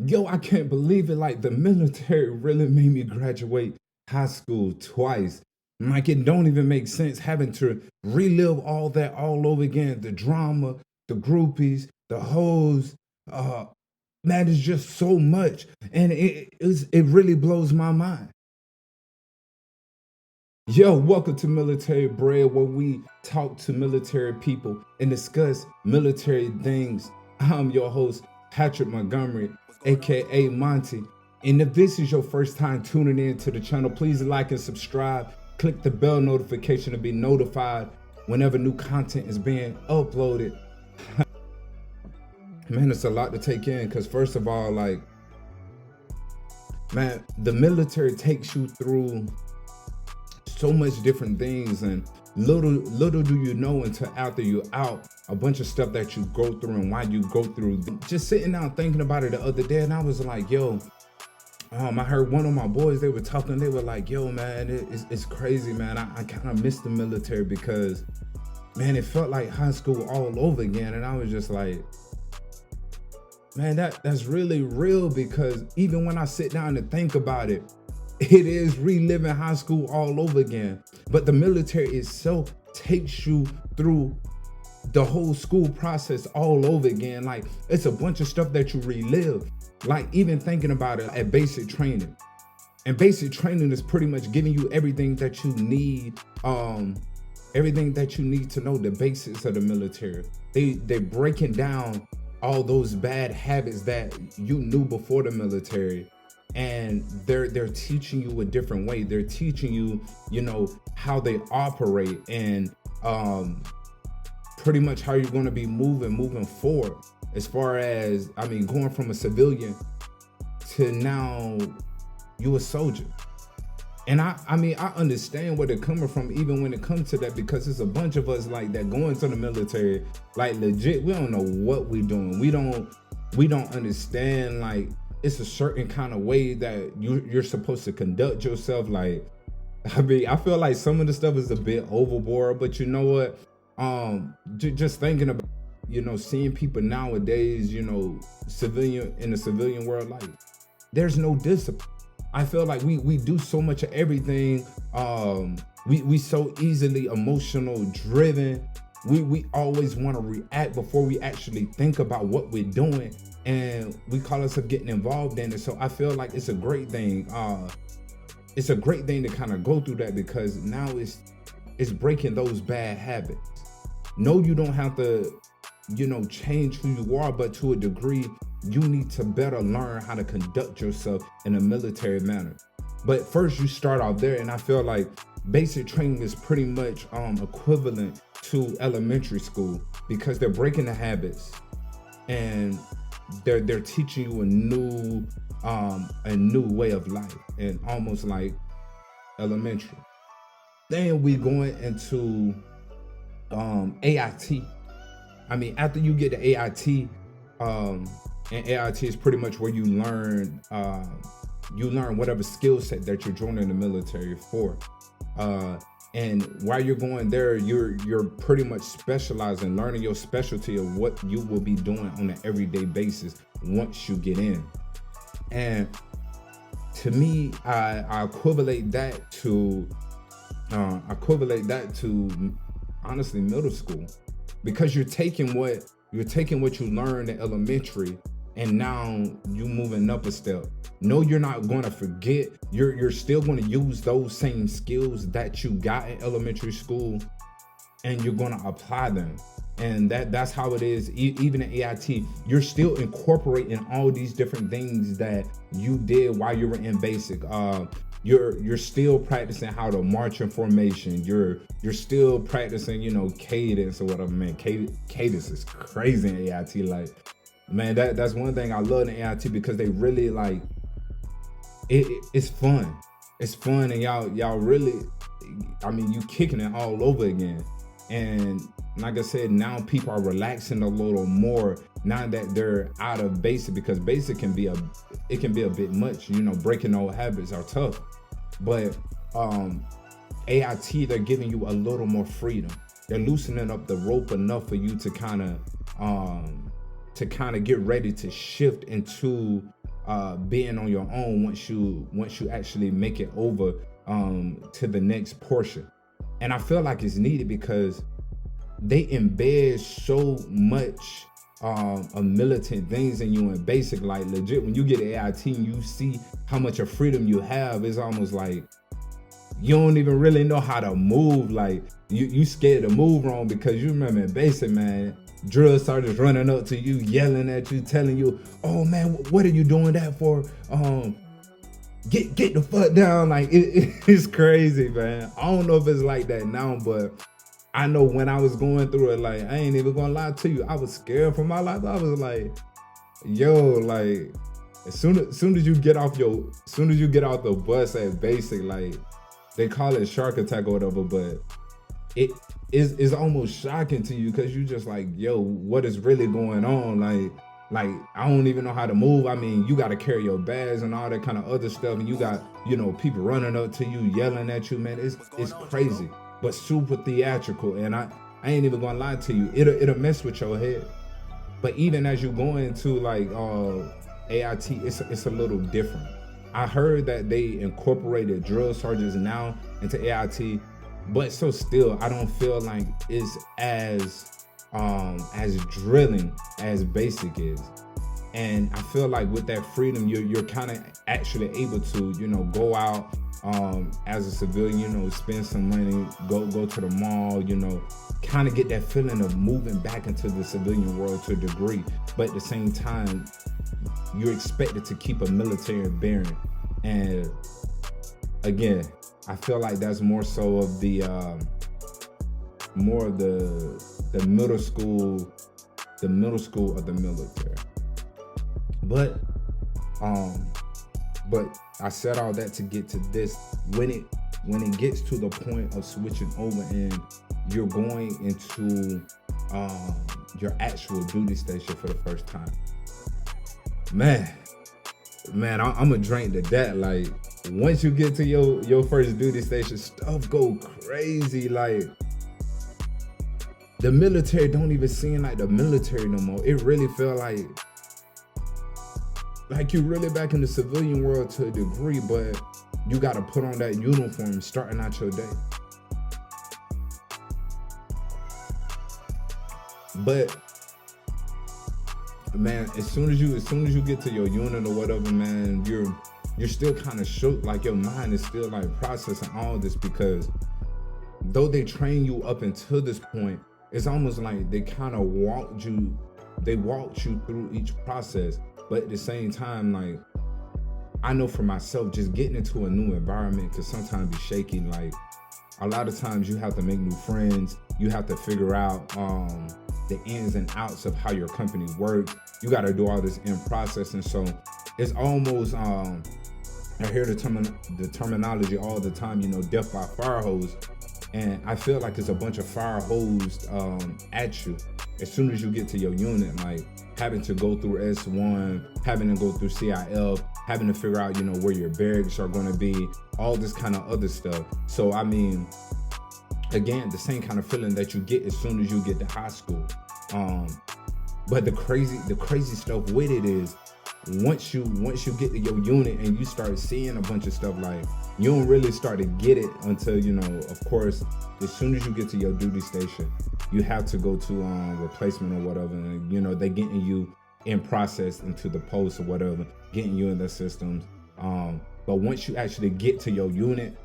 Yo, I can't believe it. Like, the military really made me graduate high school twice. Like, it don't even make sense having to relive all that all over again. The drama, the groupies, the hoes. Uh, man, it's just so much. And it really blows my mind. Yo, welcome to Military Bread, where we talk to military people and discuss military things. I'm your host, Patrick Montgomery, aka Monty. And if this is your first time tuning in to the channel, please like and subscribe. Click the bell notification to be notified whenever new content is being uploaded. Man, it's a lot to take in because, first of all, like, man, the military takes you through so much different things, and little do you know until after you're out a bunch of stuff that you go through and why you go through. Just sitting down thinking about it the other day, and I was like, yo, I heard one of my boys, they were talking, they were like, yo, man, it's crazy, man. I kind of miss the military because, man, it felt like high school all over again. And I was just like, man, that's really real, because even when I sit down and think about it, it is reliving high school all over again. But the military itself takes you through the whole school process all over again. Like, it's a bunch of stuff that you relive. Like, even thinking about it at basic training. And basic training is pretty much giving you everything that you need, everything that you need to know the basics of the military. They're breaking down all those bad habits that you knew before the military, and they're teaching you a different way. They're teaching you, how they operate, and pretty much how you're going to be moving forward, as far as, going from a civilian to now you a soldier. And I understand where they're coming from, even when it comes to that, because it's a bunch of us like that go into the military, like, legit, we don't know what we're doing. We don't understand, like, it's a certain kind of way that you're supposed to conduct yourself. Like, I feel like some of the stuff is a bit overboard, but you know what? Just thinking about, seeing people nowadays, civilian in the civilian world, like, there's no discipline. I feel like we do so much of everything. We so easily emotional driven. We always want to react before we actually think about what we're doing, and we call ourselves getting involved in it. So I feel like it's a great thing. It's a great thing to kind of go through that, because now it's breaking those bad habits. No, you don't have to, change who you are, but to a degree, you need to better learn how to conduct yourself in a military manner. But first, you start out there, and I feel like basic training is pretty much equivalent to elementary school, because they're breaking the habits, and they're teaching you a new way of life, and almost like elementary. Then we going into AIT. After you get the AIT, and AIT is pretty much where you learn whatever skill set that you're joining the military for. And while you're going there, you're pretty much specializing, learning your specialty of what you will be doing on an everyday basis once you get in. And to me, I equivalent that to honestly middle school, because you're taking what you learned in elementary, and now you moving up a step. No, you're not going to forget. You're still going to use those same skills that you got in elementary school, and you're going to apply them. And that's how it is. Even in AIT, you're still incorporating all these different things that you did while you were in basic. You're still practicing how to march in formation. You're still practicing, cadence or whatever. Man, cadence is crazy in AIT. Like, man, that's one thing I love in AIT, because they really, like, it's fun. It's fun, and y'all really, you kicking it all over again. And like I said, now people are relaxing a little more now that they're out of basic, because basic can be a bit much. Breaking old habits are tough. But AIT, they're giving you a little more freedom. They're loosening up the rope enough for you to kind of get ready to shift into being on your own once you actually make it over to the next portion. And I feel like it's needed because they embed so much of militant things in you in basic. Like legit, when you get AIT and you see how much of freedom you have, it's almost like you don't even really know how to move. Like you scared to move wrong because you remember in basic, man, drill sergeants running up to you, yelling at you, telling you, oh man, what are you doing that for? Get the fuck down. Like it's crazy, man. I don't know if it's like that now, but I know when I was going through it, like, I ain't even gonna lie to you, I was scared for my life. I was like, yo, like, as soon as you get off the bus at basic, like, they call it shark attack or whatever, but it is almost shocking to you because you just like, yo, what is really going on? Like, I don't even know how to move. I mean, you got to carry your bags and all that kind of other stuff, and you got, people running up to you, yelling at you, man. It's crazy, but super theatrical. And I ain't even gonna lie to you, it'll mess with your head. But even as you go into like AIT, it's a little different. I heard that they incorporated drill sergeants now into AIT, but so still, I don't feel like it's as drilling as basic is. And I feel like with that freedom, you're kind of actually able to, go out as a civilian, spend some money, go to the mall, kind of get that feeling of moving back into the civilian world to a degree. But at the same time, you're expected to keep a military bearing. And again, I feel like that's more so of the middle school of the military. But I said all that to get to this. When it gets to the point of switching over and you're going into your actual duty station for the first time, man, I'm a drink to that. Like, once you get to your first duty station, stuff go crazy. Like, the military don't even seem like the military no more. It really felt like you really back in the civilian world to a degree, but you got to put on that uniform starting out your day. But man, as soon as you get to your unit or whatever, man, you're still kind of shook. Like, your mind is still like processing all this, because though they train you up until this point, it's almost like they kind of walked you through each process. But at the same time, like, I know for myself, just getting into a new environment can sometimes be shaky. Like, a lot of times you have to make new friends. You have to figure out the ins and outs of how your company works. You got to do all this in process. And so it's almost, I hear the terminology all the time, death by fire hose. And I feel like it's a bunch of fire hosed at you as soon as you get to your unit, like having to go through S1, having to go through CIF, having to figure out, where your barracks are going to be, all this kind of other stuff. So, I mean, again, the same kind of feeling that you get as soon as you get to high school. But the crazy stuff with it is, once you get to your unit and you start seeing a bunch of stuff, like, you don't really start to get it until, of course, as soon as you get to your duty station, you have to go to replacement or whatever, and they getting you in process into the post or whatever, getting you in the systems. But once you actually get to your unit,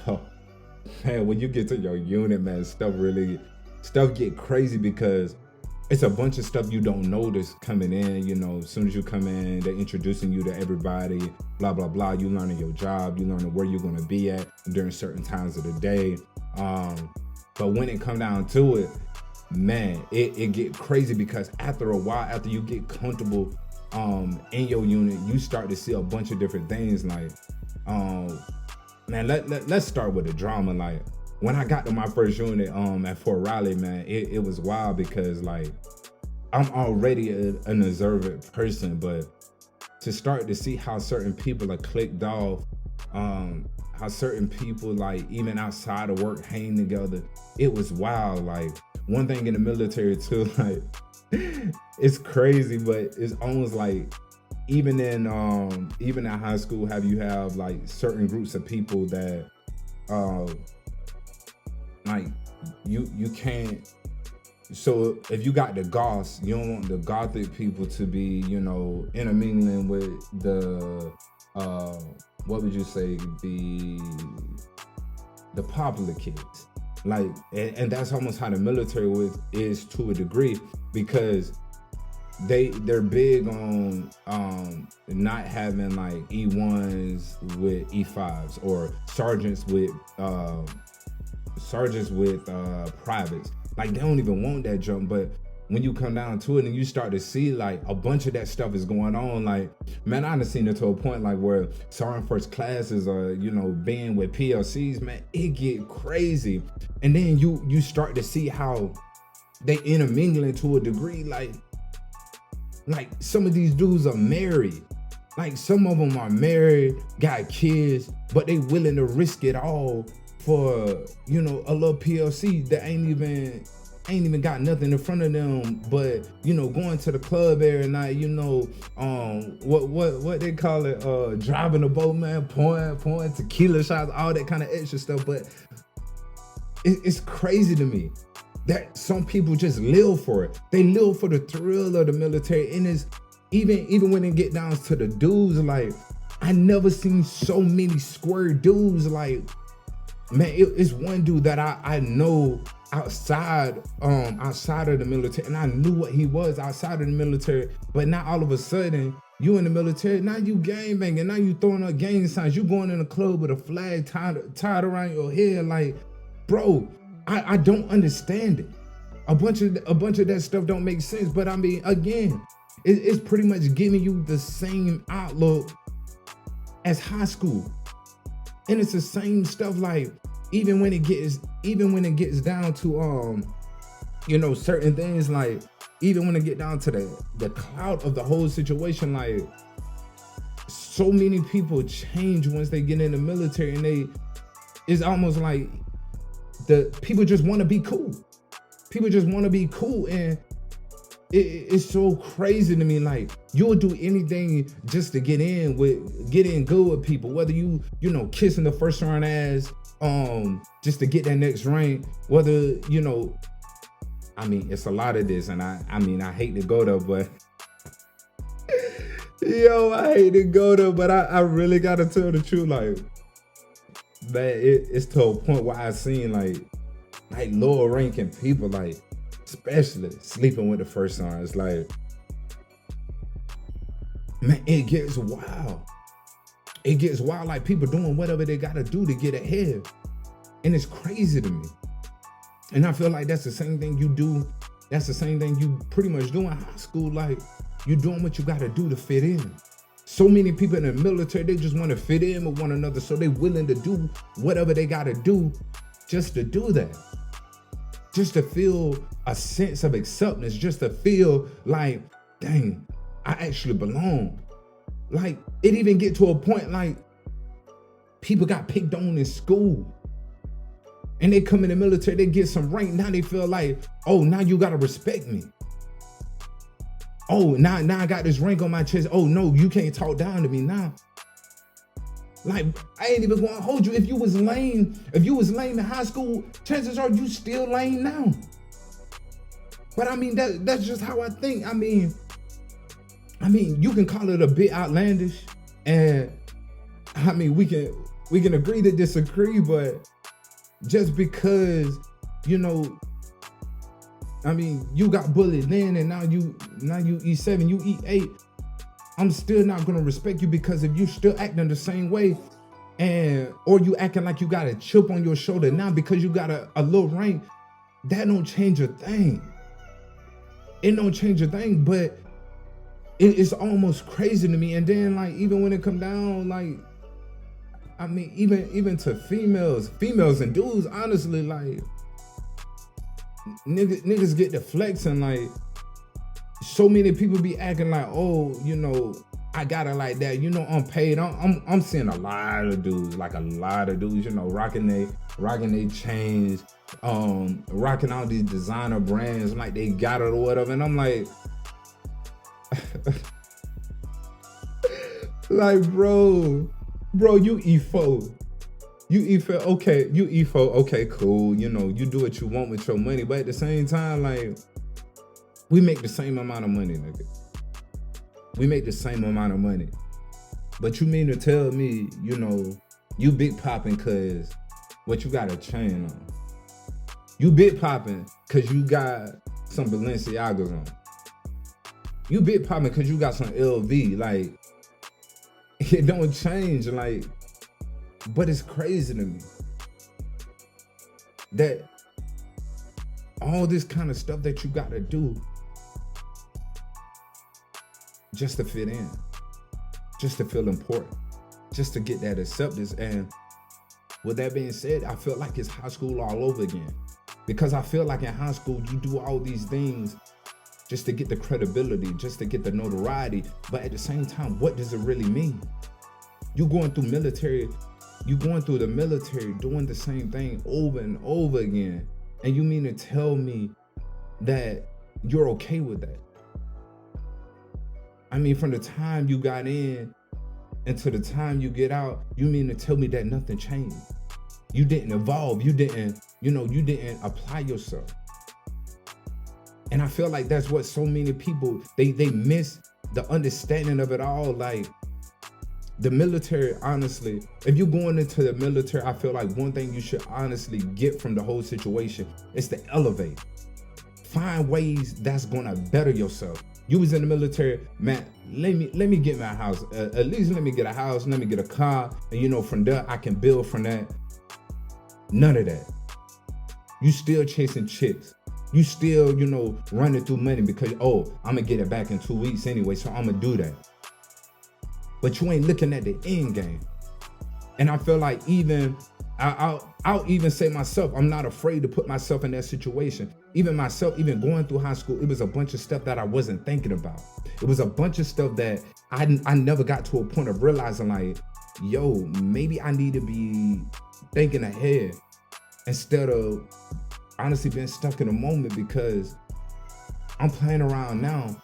oh, man, when you get to your unit, man, stuff get crazy, because it's a bunch of stuff you don't notice coming in. As soon as you come in, they're introducing you to everybody, blah, blah, blah. You learning your job, you learning where you're going to be at during certain times of the day. But when it come down to it, man, it get crazy, because after a while, after you get comfortable in your unit, you start to see a bunch of different things. Like, man, let's start with the drama. Like, when I got to my first unit at Fort Riley, man, it was wild, because like, I'm already an observant person, but to start to see how certain people are clicked off, how certain people, like, even outside of work, hang together, it was wild. Like, one thing in the military too, like, it's crazy, but it's almost like even in high school, have like certain groups of people that like you can't. So if you got the goths, you don't want the gothic people to be, intermingling with the what would you say, the popular kids. Like, and that's almost how the military is to a degree, because they're big on not having like E1s with E5s or sergeants with privates. Like, they don't even want that jump. But when you come down to it and you start to see like a bunch of that stuff is going on, like, man, I done seen it to a point like where sergeant first classes are, being with PLCs, man, it get crazy. And then you start to see how they intermingling to a degree, like some of these dudes are married. Like, some of them are married, got kids, but they willing to risk it all for, a little PLC that ain't even got nothing in front of them, but going to the club every night, what they call it, driving the boat, man, pouring tequila shots, all that kind of extra stuff. But it's crazy to me that some people just live for it. They live for the thrill of the military. And it's even when it get down to the dudes, like, I never seen so many square dudes. Like, man, it's one dude that I know outside of the military, and I knew what he was outside of the military. But now all of a sudden, you in the military, now you gang banging, now you throwing up gang signs, you going in a club with a flag tied around your head. Like, bro, I don't understand it. A bunch of that stuff don't make sense. But I mean, again, it's pretty much giving you the same outlook as high school. And it's the same stuff. Like, even when it gets down to certain things, like, even when it get down to the clout of the whole situation, like, so many people change once they get in the military, and it's almost like the people just want to be cool. People just want to be cool, and it's so crazy to me. Like, you'll do anything just to get in good with people, whether you kissing the first round ass, just to get that next rank, whether, I mean, it's a lot of this, and I hate to go there, but I hate to go there, but I really gotta tell the truth. Like, man, it's to a point where I seen like lower ranking people, like, especially sleeping with the first sergeants. Like, man, it gets wild. It gets wild, like, people doing whatever they gotta do to get ahead. And it's crazy to me. And I feel like that's the same thing you do. That's the same thing you pretty much do in high school. Like, you're doing what you gotta do to fit in. So many people in the military, they just want to fit in with one another, so they're willing to do whatever they gotta do just to do that. Just to feel a sense of acceptance, just to feel like, dang, I actually belong. Like, it even get to a point like people got picked on in school, and they come in the military, they get some rank. Now they feel like, oh, now you gotta respect me. Oh, now I got this rank on my chest. Oh no, you can't talk down to me now. Like, I ain't even gonna hold you. If you was lame in high school, chances are you still lame now. But I mean, that's just how I think. I mean, you can call it a bit outlandish, and I mean, we can agree to disagree, but just because, I mean, you got bullied then, and now you E7, you E8. I'm still not gonna respect you, because if you still acting the same way, or you acting like you got a chip on your shoulder now because you got a low rank, that don't change a thing. It don't change a thing, but it's almost crazy to me. And then, like, even when it come down, like, I mean, even to females and dudes, honestly, like, niggas get the flexing. Like, so many people be acting like, oh, I got it like that. I'm paid. I'm seeing a lot of dudes, rocking they chains, rocking all these designer brands, like they got it or whatever. And I'm like, Like, bro, you E4. You E4, okay, you E4, okay, cool. You know, you do what you want with your money, but at the same time, like, we make the same amount of money, nigga. We make the same amount of money. But you mean to tell me, you know, you big popping cause what you got a chain on. You big popping cause you got some Balenciagas on. You big popping cause you got some LV. Like, it don't change, like, but it's crazy to me that all this kind of stuff that you gotta do just to fit in, just to feel important, just to get that acceptance. And with that being said, I feel like it's high school all over again. Because I feel like in high school, you do all these things just to get the credibility, just to get the notoriety. But at the same time, what does it really mean? You going through the military doing the same thing over and over again. And you mean to tell me that you're okay with that? I mean, from the time you got in until the time you get out, you mean to tell me that nothing changed? You didn't evolve. You didn't apply yourself. And I feel like that's what so many people, they miss the understanding of it all. Like, the military, honestly, if you're going into the military, I feel like one thing you should honestly get from the whole situation is to elevate. Find ways that's gonna better yourself. You was in the military, man, let me get my house. At least let me get a house, let me get a car, and you know, from there I can build from that. None of that. You still chasing chicks. You still, you know, running through money because, oh, I'm gonna get it back in 2 weeks anyway, so I'm gonna do that. But you ain't looking at the end game. And I feel like I'll even say myself, I'm not afraid to put myself in that situation. Even myself, even going through high school, it was a bunch of stuff that I wasn't thinking about. It was a bunch of stuff that I never got to a point of realizing, like, yo, maybe I need to be thinking ahead instead of honestly being stuck in the moment, because I'm playing around now.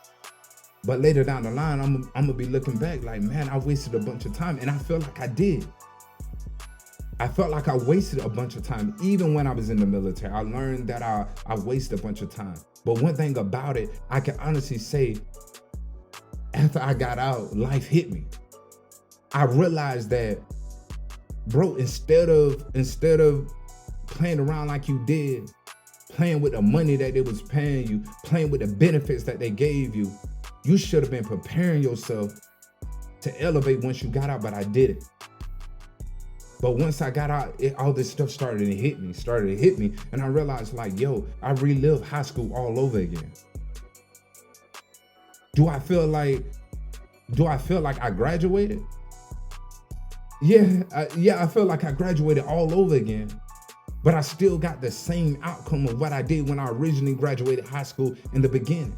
But later down the line, I'm gonna be looking back like, man, I wasted a bunch of time. And I feel like I did. I felt like I wasted a bunch of time. Even when I was in the military, I learned that I wasted a bunch of time. But one thing about it, I can honestly say, after I got out, life hit me. I realized that, bro, instead of playing around like you did, playing with the money that they was paying you, playing with the benefits that they gave you, you should have been preparing yourself to elevate once you got out, but I didn't. But once I got out, all this stuff started to hit me, and I realized, like, yo, I relived high school all over again. Do I feel like I graduated? Yeah, I feel like I graduated all over again, but I still got the same outcome of what I did when I originally graduated high school in the beginning.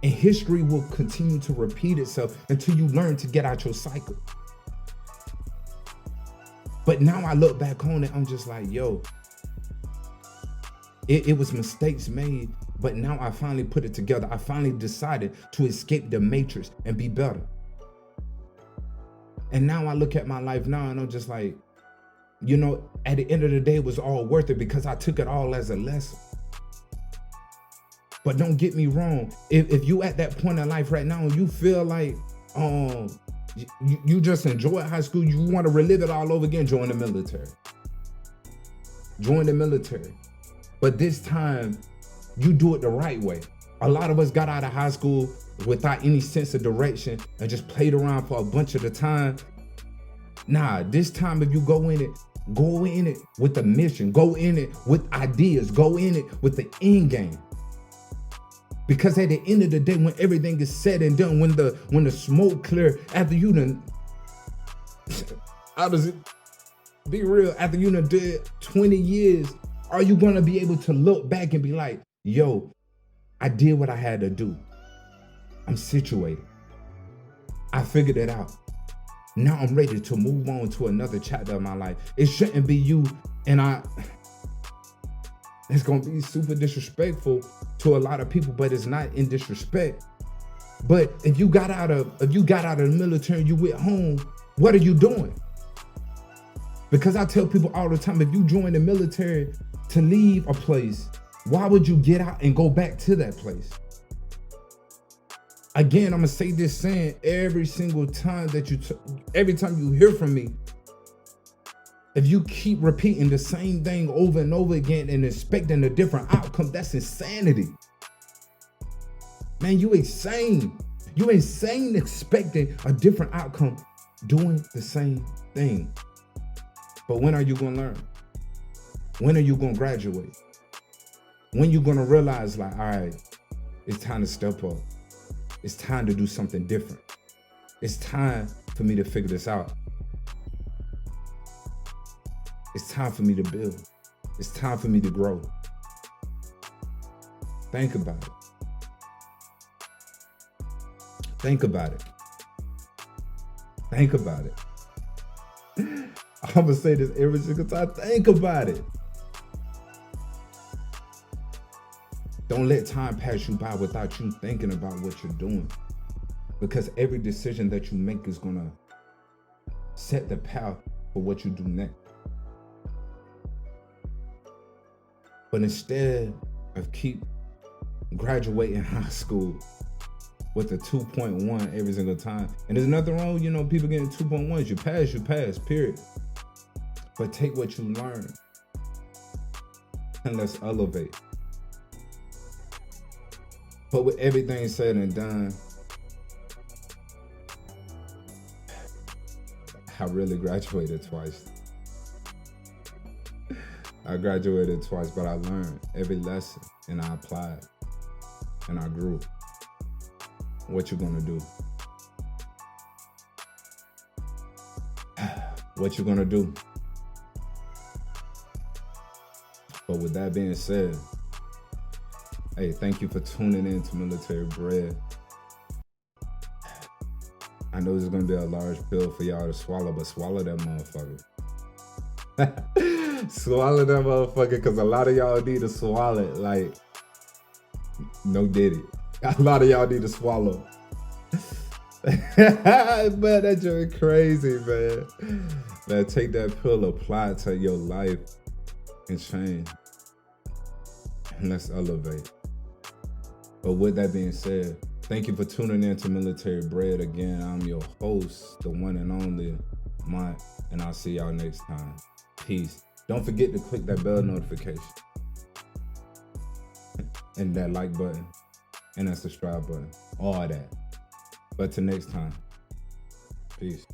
And history will continue to repeat itself until you learn to get out your cycle. But now I look back on it, I'm just like, yo, it was mistakes made, but now I finally put it together. I finally decided to escape the matrix and be better. And now I look at my life now and I'm just like, you know, at the end of the day, it was all worth it because I took it all as a lesson. But don't get me wrong. If you at that point in life right now and you feel like you just enjoy high school, you want to relive it all over again, join the military. Join the military. But this time, you do it the right way. A lot of us got out of high school without any sense of direction and just played around for a bunch of the time. Nah, this time if you go in it with a mission, go in it with ideas, go in it with the end game. Because at the end of the day, when everything is said and done, when the smoke clear, after you done, how does it be real? After you done did 20 years, are you gonna be able to look back and be like, yo, I did what I had to do. I'm situated. I figured it out. Now I'm ready to move on to another chapter of my life. It shouldn't be you and it's gonna be super disrespectful to a lot of people, but it's not in disrespect. But if you got out of the military and you went home, what are you doing? Because I tell people all the time, if you join the military to leave a place, why would you get out and go back to that place? Again, I'm gonna say this saying every single time that every time you hear from me, if you keep repeating the same thing over and over again and expecting a different outcome, that's insanity. Man, you insane. You insane expecting a different outcome doing the same thing. But when are you gonna learn? When are you gonna graduate? When you gonna realize like, all right, it's time to step up. It's time to do something different. It's time for me to figure this out. It's time for me to build. It's time for me to grow. Think about it. Think about it. Think about it. I'm gonna say this every single time. Think about it. Don't let time pass you by without you thinking about what you're doing. Because every decision that you make is gonna set the path for what you do next. But instead of keep graduating high school with a 2.1 every single time, and there's nothing wrong, people getting 2.1s. You pass, period. But take what you learn and let's elevate. But with everything said and done, I really graduated twice. I graduated twice, but I learned every lesson and I applied and I grew. What you gonna do? What you gonna do? But with that being said, hey, thank you for tuning in to Military Bread. I know this is gonna be a large pill for y'all to swallow, but swallow that motherfucker. Swallow that motherfucker, because a lot of y'all need to swallow it. Like, no diddy. A lot of y'all need to swallow. Man, that joke crazy, man. Man, take that pill, apply it to your life, and change. And let's elevate. But with that being said, thank you for tuning in to Military Bread. Again, I'm your host, the one and only Mont, and I'll see y'all next time. Peace. Don't forget to click that bell notification and that like button and that subscribe button, all that. But till next time, peace.